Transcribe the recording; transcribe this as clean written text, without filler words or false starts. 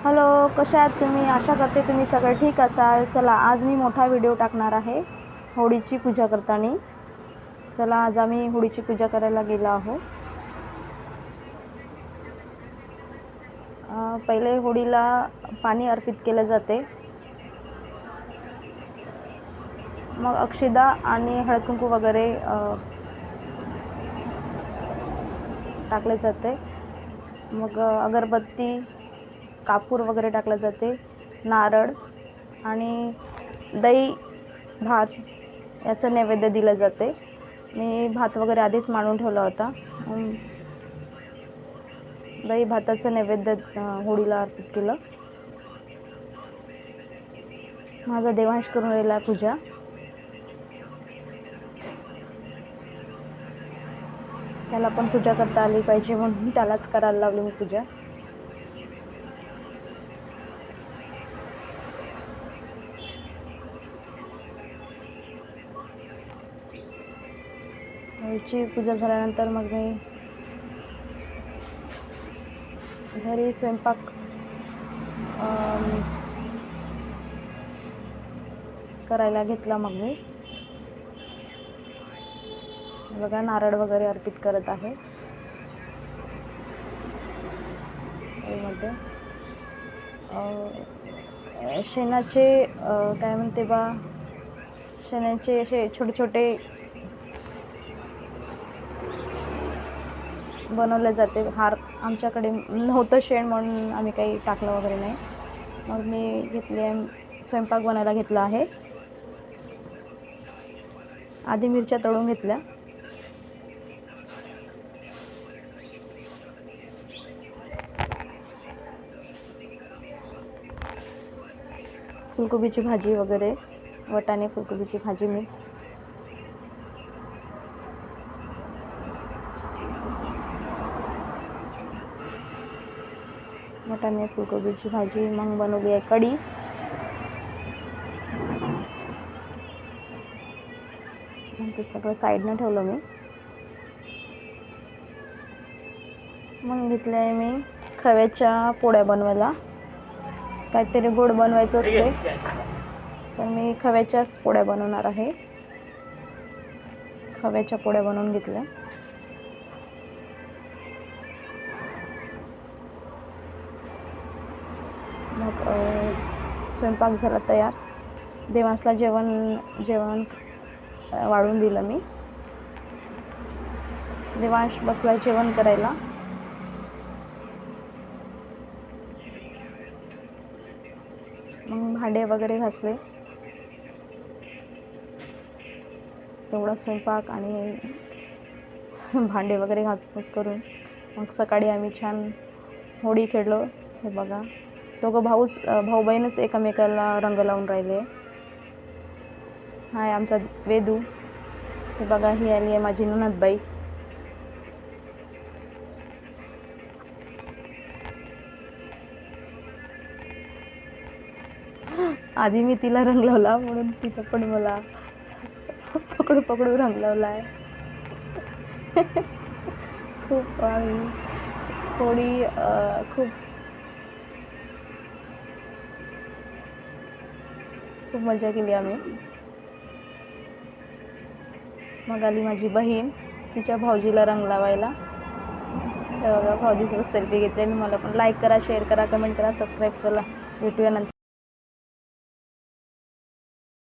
Hello, कशा आहात तुम्ही? आशा करते तुम्ही सगळे ठीक असाल. चला, आज मी मोठा व्हिडिओ टाकणार आहे होळीची पूजा करताना. चला, आज आम्ही होळीची पूजा करायला गेलो आहोत. पहिले होळीला पाणी अर्पित केले जाते, मग अक्षदा आणि हळद कुंकू वगैरे टाकले जाते. मग अगरबत्ती, कापूर वगैरे टाकले जाते, नारळ आणि दही भात याचं नैवेद्य दिलं जाते. मी भात वगैरे आधीच मांडून ठेवला होता. दही भाताचं नैवेद्य होळीला अर्पित केलं. माझा देवांश करून राहिला पूजा. त्याला पण पूजा करता आली पाहिजे म्हणून त्यालाच करायला लावली मी पूजा. होळीची पूजा झाल्यानंतर मग मी घरी स्वयंपाक करायला घेतला. मग मी बघा नारळ वगैरे अर्पित करत आहे. मध्ये शेणाचे काय म्हणते बा, शेणाचे असे छोटे छोटे बनवले जाते हार. आमच्याकडे नव्हतं शेण म्हणून आम्ही काही टाकलं वगैरे नाही. मग मी घेतले, स्वयंपाक बनायला घेतला आहे. आधी मिरच्या तळून घेतल्या. फुलकोबीची भाजी वगैरे, वाटाणे फुलकोबीची भाजी मिक्स. वाटाणे फुलकोबीची भाजी. मग बनवली आहे कढी. मग ते सगळं साईडनं ठेवलं मी. मग घेतले आहे मी खव्याच्या पोळ्या बनवायला. काहीतरी गोड बनवायचं असते, तर मी खव्याच्याच पोळ्या बनवणार आहे. खव्याच्या पोळ्या बनवून घेतल्या. मग स्वयंपाक झाला तयार. देवांशला जेवण वाढून दिलं मी. देवांश बसला जेवण करायला. मग भांडे वगैरे घासले. एवढा स्वयंपाक आणि भांडे वगैरे घासून करून मग सकाळी आम्ही छान होळी खेळलो. हे बघा, दोघं भाऊ बहीणच एकमेकाला रंग लावून राहिले. हाय आमचा वेदू. हे बघा, ही आली आहे माझी ननदबाई. आधी मी तिला रंग लावला म्हणून तिथं पण मला पकडू रंग लावला आहे. खूप होळी खूप मजा केली आम्ही. मग आली माझी बहीण तिच्या भाऊजीला रंग लावायला. बघा, भाऊजीसोबत सेल्फी घेतली. आणि मला पण लाईक करा, शेअर करा, कमेंट करा, सबस्क्राईब. चला, भेटूया नंतर.